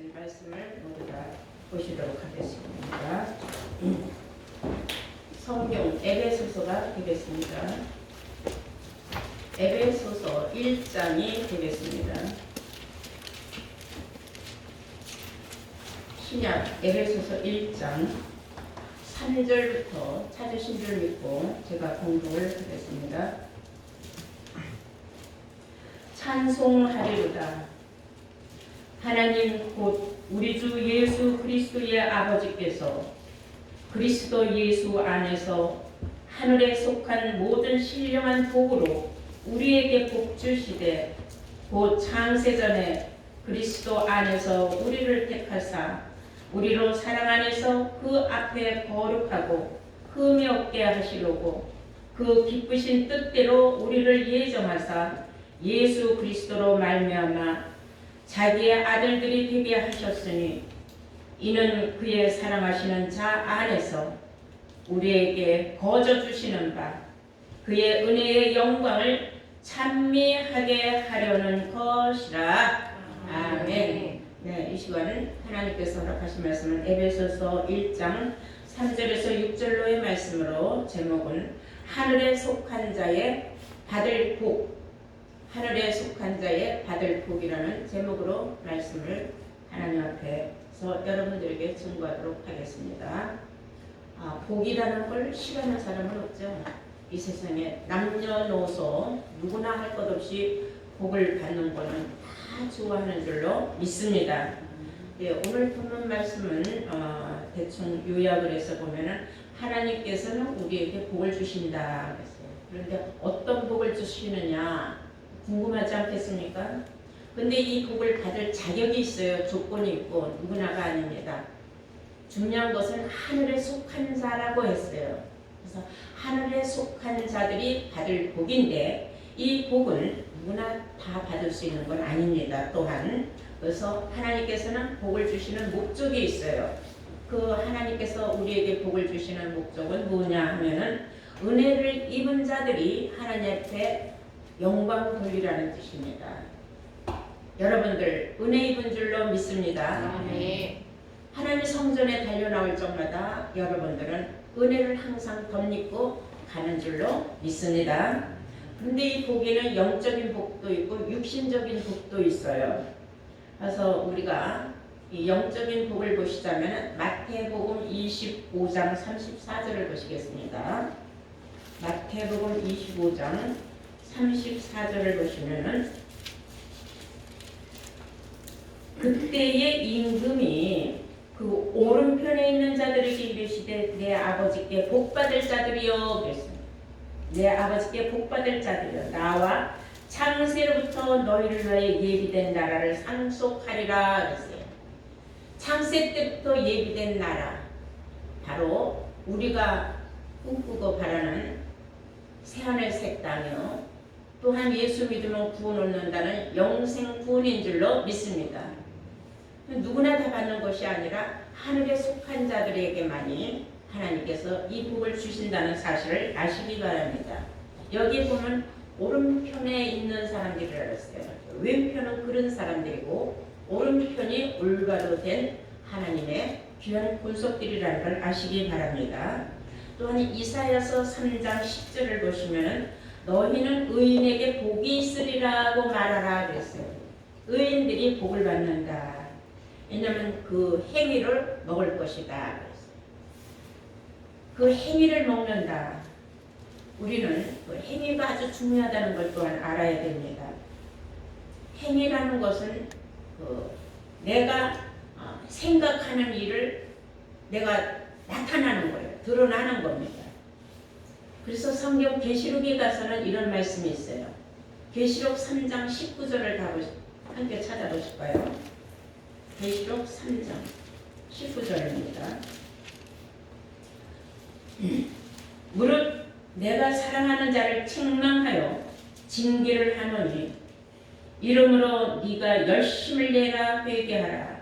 주신 말씀을 모두 다 보시도록 하겠습니다. 성경 에베소서가 되겠습니다. 에베소서 1장이 되겠습니다. 신약 에베소서 1장 3절부터 찾으신 줄 믿고 제가 공부를 하겠습니다. 찬송하리로다. 하나님 곧 우리 주 예수 그리스도의 아버지께서 그리스도 예수 안에서 하늘에 속한 모든 신령한 복으로 우리에게 복 주시되 곧 창세전에 그리스도 안에서 우리를 택하사 우리로 사랑 안에서 그 앞에 거룩하고 흠이 없게 하시려고 그 기쁘신 뜻대로 우리를 예정하사 예수 그리스도로 말미암아 자기의 아들들이 되게 하셨으니 이는 그의 사랑하시는 자 안에서 우리에게 거저 주시는 바 그의 은혜의 영광을 찬미하게 하려는 것이라. 아멘. 네, 이 시간은 하나님께서 허락하신 말씀은 에베소서 1장 3절에서 6절로의 말씀으로 제목은 하늘에 속한 자의 받을 복, 하늘에 속한 자의 받을 복이라는 제목으로 말씀을 하나님 앞에서 여러분들에게 증거하도록 하겠습니다. 복이라는 걸 싫어하는 사람은 없죠. 이 세상에 남녀노소 누구나 할 것 없이 복을 받는 거는 다 좋아하는 줄로 믿습니다. 네, 오늘 보는 말씀은 대충 요약을 해서 보면은 하나님께서는 우리에게 복을 주신다 그랬어요. 그런데 어떤 복을 주시느냐 궁금하지 않겠습니까? 근데 이 복을 받을 자격이 있어요. 조건이 있고 누구나가 아닙니다. 중요한 것은 하늘에 속한 자라고 했어요. 그래서 하늘에 속한 자들이 받을 복인데 이 복은 누구나 다 받을 수 있는 건 아닙니다. 또한 그래서 하나님께서는 복을 주시는 목적이 있어요. 그 하나님께서 우리에게 복을 주시는 목적은 뭐냐 하면은 은혜를 입은 자들이 하나님 앞에 영광 돌리라는 뜻입니다. 여러분들 은혜 입은 줄로 믿습니다. 네. 하나님 성전에 달려나올 적마다 여러분들은 은혜를 항상 덧입고 가는 줄로 믿습니다. 그런데 이 복에는 영적인 복도 있고 육신적인 복도 있어요. 그래서 우리가 이 영적인 복을 보시자면 마태복음 25장 34절을 보시겠습니다. 마태복음 25장 34절을 보시면은 그때의 임금이 그 오른편에 있는 자들에게 이르시되 내 아버지께 복받을 자들이여 그랬어요. 내 아버지께 복받을 자들이여 나와 창세로부터 너희를 위하여 예비된 나라를 상속하리라 그랬어요. 창세 때부터 예비된 나라 바로 우리가 꿈꾸고 바라는 새하늘 새 땅이요 또한 예수 믿으면 구원 얻는다는 영생 구원인 줄로 믿습니다. 누구나 다 받는 것이 아니라 하늘에 속한 자들에게만이 하나님께서 이 복을 주신다는 사실을 아시기 바랍니다. 여기 보면 오른편에 있는 사람들을 알았어요. 왼편은 그런 사람들이고 오른편이 올바로 된 하나님의 귀한 본속들이라는 걸 아시기 바랍니다. 또한 이사야서 3장 10절을 보시면 너희는 의인에게 복이 있으리라고 말하라 그랬어요. 의인들이 복을 받는다. 왜냐하면 그 행위를 먹을 것이다. 그 행위를 먹는다. 우리는 그 행위가 아주 중요하다는 걸 또한 알아야 됩니다. 행위라는 것은 내가 생각하는 일을 내가 나타나는 거예요. 드러나는 겁니다. 그래서 성경 계시록에 가서는 이런 말씀이 있어요. 계시록 3장 19절을 함께 찾아보실까요? 계시록 3장 19절입니다. 무릇 내가 사랑하는 자를 책망하여 징계를 하노니 이러므로 네가 열심을 내라 회개하라.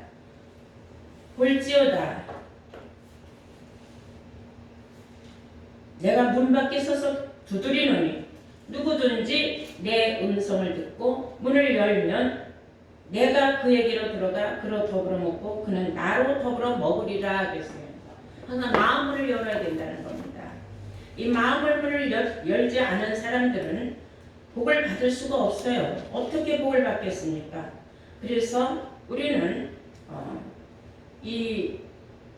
볼지어다 내가 문 밖에 서서 두드리노니 누구든지 내 음성을 듣고 문을 열면 내가 그에게로 들어가 그로 더불어 먹고 그는 나로 더불어 먹으리라 그랬어요. 항상 마음을 열어야 된다는 겁니다. 이 마음을 문을 열지 않은 사람들은 복을 받을 수가 없어요. 어떻게 복을 받겠습니까? 그래서 우리는 이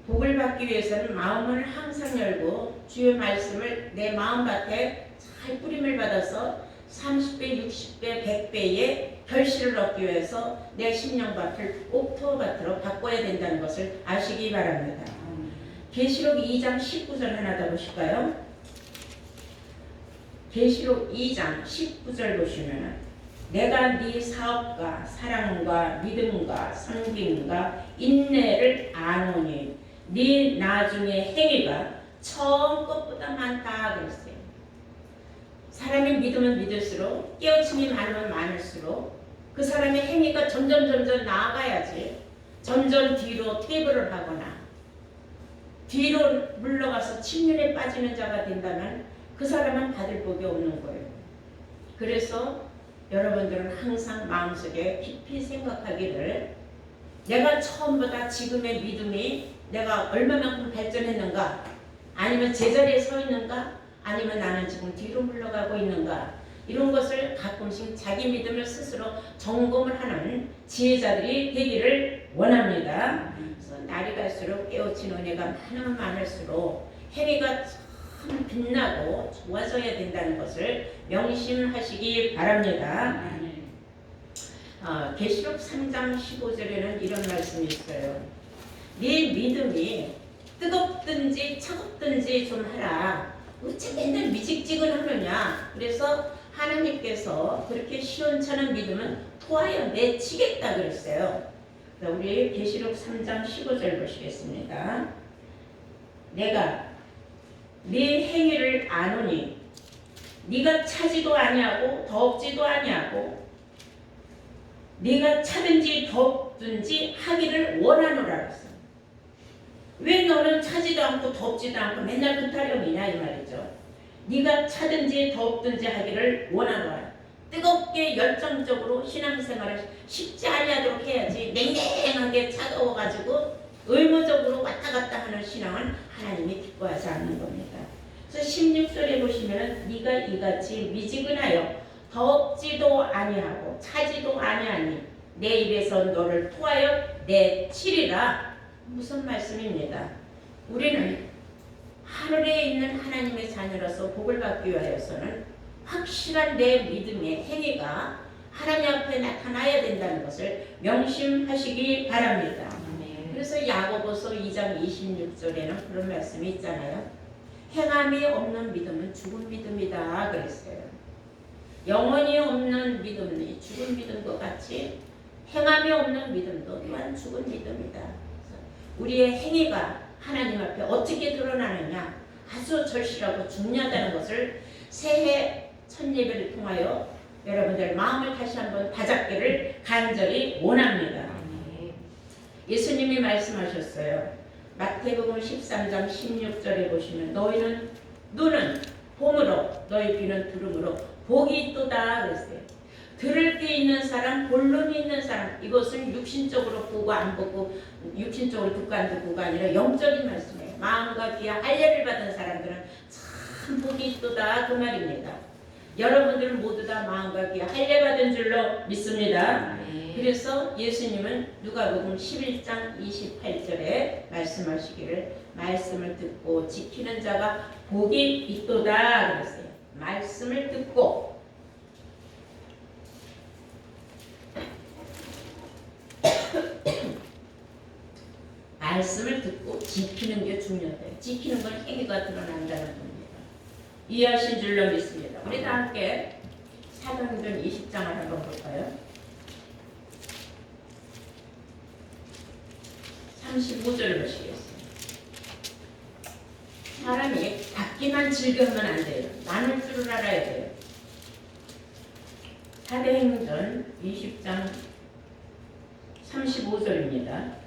복을 받기 위해서는 마음을 항상 열고 주의 말씀을 내 마음밭에 잘 뿌림을 받아서 30배, 60배, 100배의 결실을 얻기 위해서 내 심령밭을 옥토밭으로 바꿔야 된다는 것을 아시기 바랍니다. 계시록 2장 19절 하나 더 보실까요? 계시록 2장 19절 보시면 내가 네 사업과 사랑과 믿음과 섬김과 인내를 아노니 네 나중에 행위가 처음 것보다 많다 그랬어요. 사람이 믿으면 믿을수록 깨우침이 많으면 많을수록 그 사람의 행위가 점점 나아가야지 점점 뒤로 퇴보를 하거나 뒤로 물러가서 침륜에 빠지는 자가 된다면 그 사람은 받을 복이 없는 거예요. 그래서 여러분들은 항상 마음속에 깊이 생각하기를 내가 처음보다 지금의 믿음이 내가 얼마만큼 발전했는가, 아니면 제자리에 서 있는가, 아니면 나는 지금 뒤로 물러가고 있는가, 이런 것을 가끔씩 자기 믿음을 스스로 점검을 하는 지혜자들이 되기를 원합니다. 그래서 날이 갈수록 깨우친 은혜가 많으면 많을수록 행위가 참 빛나고 좋아져야 된다는 것을 명심하시기 바랍니다. 계시록 3장 15절에는 이런 말씀이 있어요. 네 믿음이 뜨겁든지 차갑든지 좀 하라. 어째 맨날 미직직은하느냐. 그래서 하나님께서 그렇게 시원찮은 믿음은 토하여 내치겠다 그랬어요. 우리 계시록 3장 15절 보시겠습니다. 내가 네 행위를 아노니 네가 차지도 아니하고 덥지도 아니하고 네가 차든지 덥든지 하기를 원하노라 그랬어. 왜 너는 차지도 않고 덥지도 않고 맨날 그 타령이냐 이 말이죠. 네가 차든지 덥든지 하기를 원하노라. 뜨겁게 열정적으로 신앙생활을 쉽지 아니하도록 해야지 냉랭하게 차가워가지고 의무적으로 왔다 갔다 하는 신앙은 하나님이 기뻐하지 않는 겁니다. 그래서 16절에 보시면 네가 이같이 미지근하여 덥지도 아니하고 차지도 아니하니 내 입에서 너를 토하여 내치리라. 무슨 말씀입니다. 우리는 하늘에 있는 하나님의 자녀로서 복을 받기 위하여서는 확실한 내 믿음의 행위가 하나님 앞에 나타나야 된다는 것을 명심하시기 바랍니다. 그래서 야고보서 2장 26절에는 그런 말씀이 있잖아요. 행함이 없는 믿음은 죽은 믿음이다 그랬어요. 영혼이 없는 믿음이 죽은 믿음과 같이 행함이 없는 믿음도 또한 죽은 믿음이다. 우리의 행위가 하나님 앞에 어떻게 드러나느냐 아주 절실하고 중요하다는 것을 새해 첫 예배를 통하여 여러분들 마음을 다시 한번 다잡기를 간절히 원합니다. 예수님이 말씀하셨어요. 마태복음 13장 16절에 보시면 너희는 눈은 봄으로 너희 귀는 두름으로 복이 있도다 그랬어요. 들을 게 있는 사람, 본론이 있는 사람, 이것을 육신적으로 보고 안 보고 육신적으로 듣고 안 듣고가 아니라 영적인 말씀이에요. 마음과 귀와 할례를 받은 사람들은 참 복이 있도다 그 말입니다. 여러분들은 모두 다 마음과 귀와 할례 받은 줄로 믿습니다. 그래서 예수님은 누가복음 11장 28절에 말씀하시기를 말씀을 듣고 지키는 자가 복이 있도다 그랬어요. 말씀을 듣고 말씀을 듣고 지키는 게 중요해요. 지키는 건 행위가 드러난다는 겁니다. 이해하신 줄로 믿습니다. 우리 다 함께 사도행전 20장을 한번 볼까요? 35절을 보시겠습니다. 사람이 받기만 즐기면 안 돼요. 나눌 줄을 알아야 돼요. 사도행전 20장 35절입니다.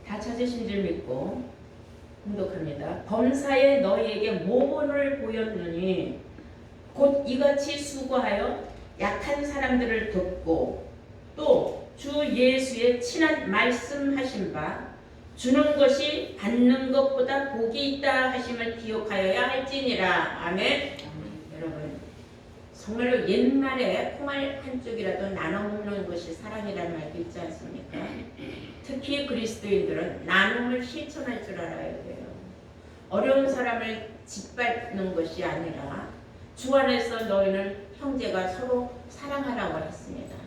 다 찾으신 줄 믿고 공독합니다. 범사에 너희에게 모본을 보였느니 곧 이같이 수고하여 약한 사람들을 돕고 또 주 예수의 친한 말씀하신 바 주는 것이 받는 것보다 복이 있다 하심을 기억하여야 할지니라. 아멘. 여러분, 정말로 옛말에 콩알 한 쪽이라도 나눠 먹는 것이 사랑이라는 말도 있지 않습니까? 특히 그리스도인들은 나눔을 실천할 줄 알아야 돼요. 어려운 사람을 짓밟는 것이 아니라 주 안에서 너희는 형제가 서로 사랑하라고 했습니다.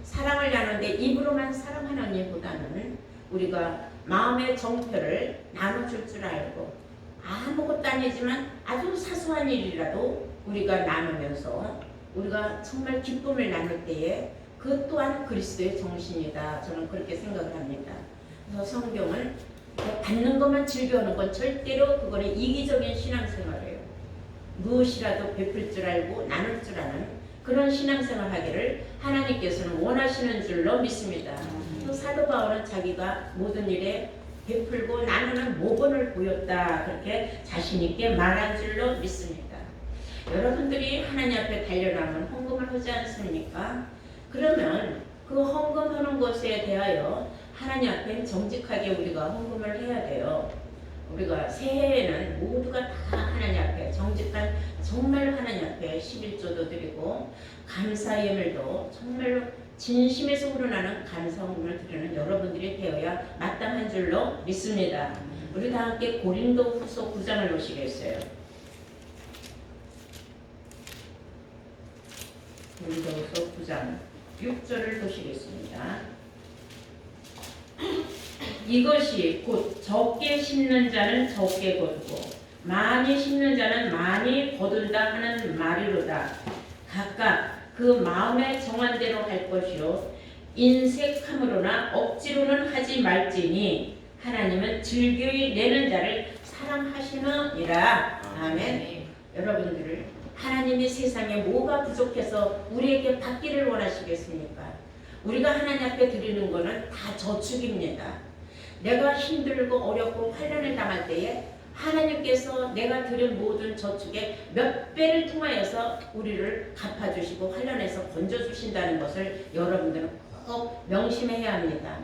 사랑을 나누는데 입으로만 사랑하는 일보다는 우리가 마음의 정표를 나눠줄 줄 알고 아무것도 아니지만 아주 사소한 일이라도 우리가 나누면서 우리가 정말 기쁨을 나눌 때에 그 또한 그리스도의 정신이다. 저는 그렇게 생각을 합니다. 그래서 성경은 받는 것만 즐겨하는 건 절대로 그거는 이기적인 신앙생활이에요. 무엇이라도 베풀 줄 알고 나눌 줄 아는 그런 신앙생활 하기를 하나님께서는 원하시는 줄로 믿습니다. 또 사도 바울은 자기가 모든 일에 베풀고 나누는 모본을 보였다. 그렇게 자신 있게 말한 줄로 믿습니다. 여러분들이 하나님 앞에 달려나면 헌금을 하지 않습니까? 그러면 그 헌금하는 것에 대하여 하나님 앞에 정직하게 우리가 헌금을 해야 돼요. 우리가 새해에는 모두가 다 하나님 앞에 정직한 정말로 하나님 앞에 11조도 드리고 감사 예물도 정말로 진심에서 우러나는 감사헌금을 드리는 여러분들이 되어야 마땅한 줄로 믿습니다. 우리 다 함께 고린도후서 9장을 보시겠어요? 고린도후서 9장 6절을 보시겠습니다. 이것이 곧 적게 심는 자는 적게 거두고 많이 심는 자는 많이 거둔다 하는 말이로다. 각각 그 마음에 정한 대로 할 것이요 인색함으로나 억지로는 하지 말지니 하나님은 즐거이 내는 자를 사랑하시느니라. 아멘. 여러분들을 하나님이 세상에 뭐가 부족해서 우리에게 받기를 원하시겠습니까? 우리가 하나님 앞에 드리는 것은 다 저축입니다. 내가 힘들고 어렵고 환난을 당할 때에 하나님께서 내가 드린 모든 저축의 몇 배를 통하여서 우리를 갚아주시고 환난에서 건져주신다는 것을 여러분들은 꼭 명심해야 합니다.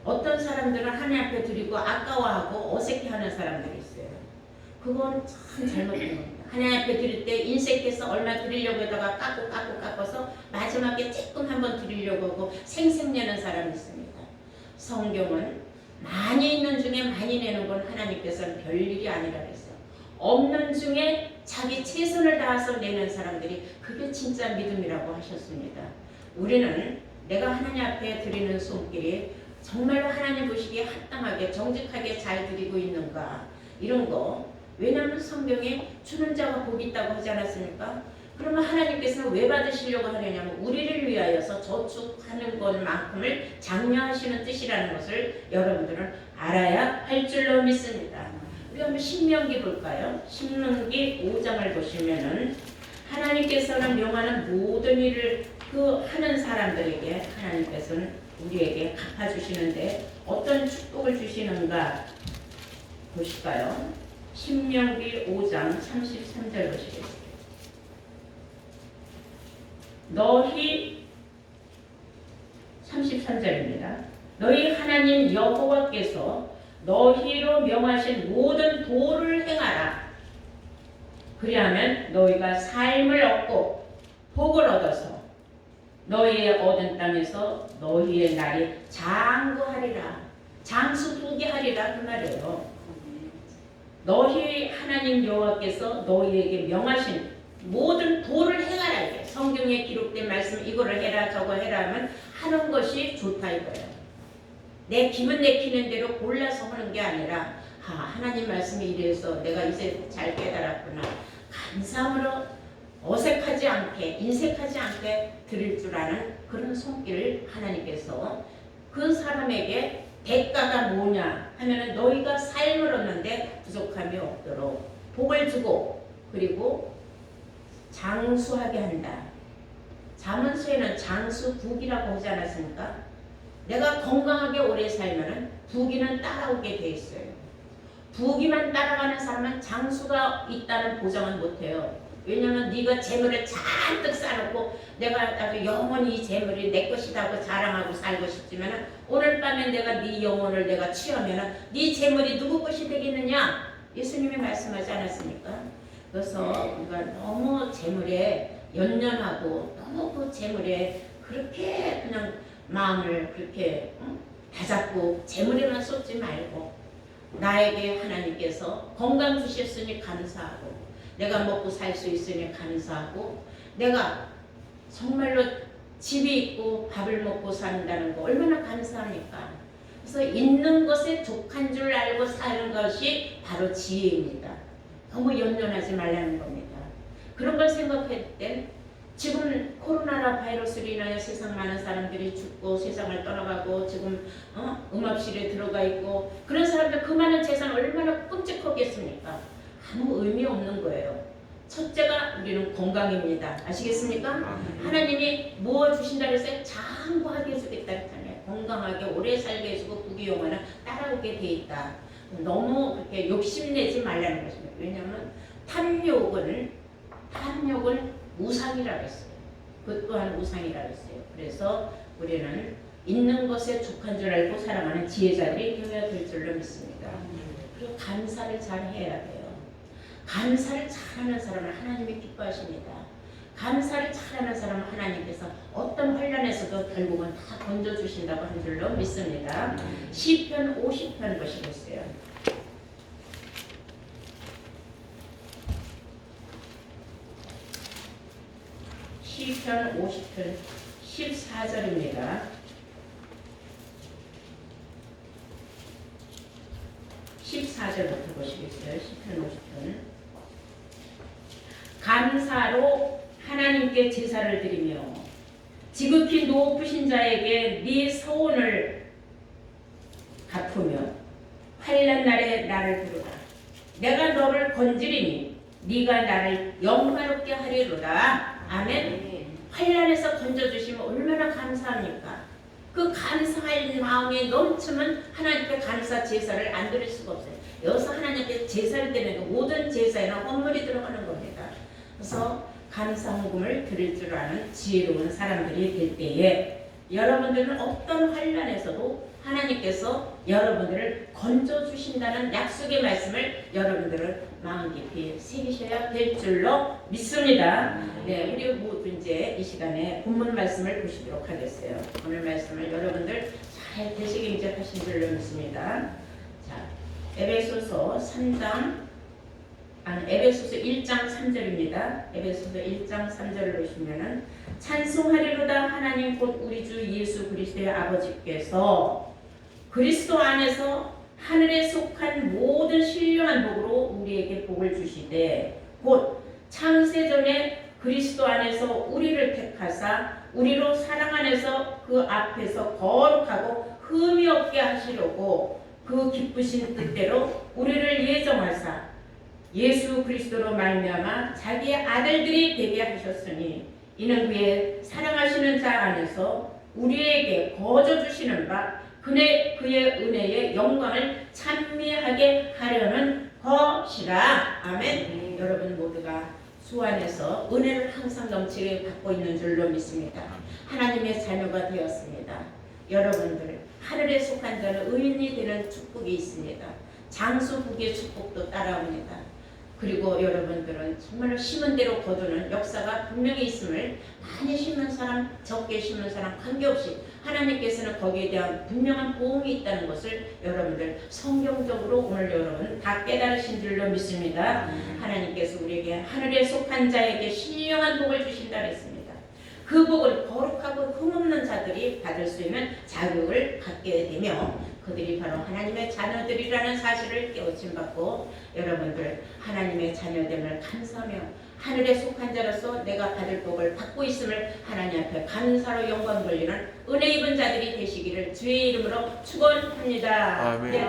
어떤 사람들은 하나님 앞에 드리고 아까워하고 어색해하는 사람들이 있어요. 그건 참 잘못된 겁니다. 하나님 앞에 드릴 때 인색해서 얼마 드리려고 하다가 깎아서 마지막에 조금 한번 드리려고 하고 생색내는 사람이 있습니다. 성경은 많이 있는 중에 많이 내는 건 하나님께서는 별일이 아니라 그랬어요. 없는 중에 자기 최선을 다해서 내는 사람들이 그게 진짜 믿음이라고 하셨습니다. 우리는 내가 하나님 앞에 드리는 손길이 정말로 하나님 보시기에 합당하게 정직하게 잘 드리고 있는가 이런 거. 왜냐하면 성경에 주는 자가 복이 있다고 하지 않았습니까? 그러면 하나님께서는 왜 받으시려고 하느냐면 우리를 위하여서 저축하는 것만큼을 장려하시는 뜻이라는 것을 여러분들은 알아야 할 줄로 믿습니다. 우리 한번 신명기 볼까요? 신명기 5장을 보시면은 하나님께서는 명하는 모든 일을 그 하는 사람들에게 하나님께서는 우리에게 갚아주시는데 어떤 축복을 주시는가 보실까요? 신명기 5장 33절 보시겠습니다. 너희 33절입니다. 너희 하나님 여호와께서 너희로 명하신 모든 도를 행하라. 그리하면 너희가 삶을 얻고 복을 얻어서 너희의 얻은 땅에서 너희의 날이 장구하리라. 장수두게 하리라 그 말이에요. 너희 하나님 여호와께서 너희에게 명하신 모든 도를 행하라. 이게 성경에 기록된 말씀 이거를 해라 저거 해라 하면 하는 것이 좋다 이거예요. 내 기분 내키는 대로 골라서 하는 게 아니라 하나님 말씀이 이래서 내가 이제 잘 깨달았구나. 감사함으로 어색하지 않게 인색하지 않게 드릴 줄 아는 그런 손길을 하나님께서 그 사람에게 대가가 뭐냐 하면은 너희가 삶을 얻는데 부족함이 없도록 복을 주고 그리고 장수하게 한다. 잠언서에는 장수국이라고 하지 않았습니까? 내가 건강하게 오래 살면은 부귀는 따라오게 돼 있어요. 부귀만 따라가는 사람은 장수가 있다는 보장은 못해요. 왜냐면 네가 재물을 잔뜩 쌓아놓고 내가 아주 영원히 이 재물이 내 것이다 하고 자랑하고 살고 싶지만 오늘 밤에 내가 네 영혼을 내가 취하면 네 재물이 누구 것이 되겠느냐? 예수님이 말씀하지 않았습니까? 그래서 우리가 너무 재물에 연연하고 너무 그 재물에 그렇게 그냥 마음을 그렇게 다잡고 재물에만 쏟지 말고 나에게 하나님께서 건강 주셨으니 감사하고 내가 먹고 살 수 있으니 감사하고 내가 정말로 집이 있고 밥을 먹고 산다는 거 얼마나 감사합니까? 그래서 있는 것에 족한 줄 알고 사는 것이 바로 지혜입니다. 너무 연연하지 말라는 겁니다. 그런 걸 생각할 때 지금 코로나 바이러스로 인하여 세상 많은 사람들이 죽고 세상을 떠나가고 지금 음압실에 들어가 있고 그런 사람들 그 많은 재산 얼마나 끔찍하겠습니까? 아무 의미 없는 거예요. 첫째가 우리는 건강입니다. 아시겠습니까? 하나님이 뭐 주신다 그랬어요? 장구하게 해주겠다 했잖아요. 건강하게 오래 살게 해주고 부귀영화는 따라오게 돼 있다. 너무 그렇게 욕심내지 말라는 것입니다. 왜냐하면 탐욕은 우상이라고 했어요. 그 또한 우상이라고 했어요. 그래서 우리는 있는 것에 족한 줄 알고 살아가는 지혜자들이 되어야 될 줄로 믿습니다. 그리고 감사를 잘 해야 돼요. 감사를 잘하는 사람은 하나님이 기뻐하십니다. 감사를 잘하는 사람은 하나님께서 어떤 환난에서도 결국은 다 건져주신다고 한 줄로 믿습니다. 시편 50편 보시겠어요. 시편 50편 14절입니다. 14절부터 보시겠어요. 시편 50편. 감사로 하나님께 제사를 드리며 지극히 높으신 자에게 네 서원을 갚으며 환난 날에 나를 부르라. 내가 너를 건지리니 네가 나를 영화롭게 하리로다. 아멘. 환난에서 건져주시면 얼마나 감사합니까? 그 감사할 마음이 넘치면 하나님께 감사 제사를 안 드릴 수가 없어요. 여기서 하나님께 제사를 드리는 모든 제사에는 헌물이 들어가는 겁니다. 그래서 감사 헌금을 드릴 줄 아는 지혜로운 사람들이 될 때에 여러분들은 어떤 환난에서도 하나님께서 여러분들을 건져주신다는 약속의 말씀을 여러분들은 마음 깊이 새기셔야 될 줄로 믿습니다. 네, 우리 모두 이제 이 시간에 본문 말씀을 보시도록 하겠어요. 오늘 말씀을 여러분들 잘 되시게 인정하신 줄로 믿습니다. 자, 에베소서 1장 3절입니다. 에베소서 1장 3절을 보시면은 찬송하리로다 하나님 곧 우리 주 예수 그리스도의 아버지께서 그리스도 안에서 하늘에 속한 모든 신령한 복으로 우리에게 복을 주시되 곧 창세전에 그리스도 안에서 우리를 택하사 우리로 사랑 안에서 그 앞에서 거룩하고 흠이 없게 하시려고 그 기쁘신 뜻대로 우리를 예정하사 예수 그리스도로 말미암아 자기의 아들들이 되게 하셨으니 이는 그의 사랑하시는 자 안에서 우리에게 거저 주시는 바 그의 은혜의 영광을 찬미하게 하려는 것이라. 아멘. 여러분 모두가 주 안에서 은혜를 항상 넘치게 받고 있는 줄로 믿습니다. 하나님의 자녀가 되었습니다. 여러분들 하늘에 속한 자는 의인이 되는 축복이 있습니다. 장수국의 축복도 따라옵니다. 그리고 여러분들은 정말로 심은 대로 거두는 역사가 분명히 있음을 많이 심은 사람, 적게 심은 사람 관계없이 하나님께서는 거기에 대한 분명한 보험이 있다는 것을 여러분들 성경적으로 오늘 여러분 다 깨달으신 줄로 믿습니다. 하나님께서 우리에게 하늘에 속한 자에게 신령한 복을 주신다 했습니다. 그 복을 거룩하고 흠없는 자들이 받을 수 있는 자격을 갖게 되며 그들이 바로 하나님의 자녀들이라는 사실을 깨우침받고 여러분들 하나님의 자녀됨을 감사하며 하늘에 속한 자로서 내가 받을 복을 받고 있음을 하나님 앞에 감사로 영광 돌리는 은혜 입은 자들이 되시기를 주의 이름으로 축원합니다. 아멘. 네,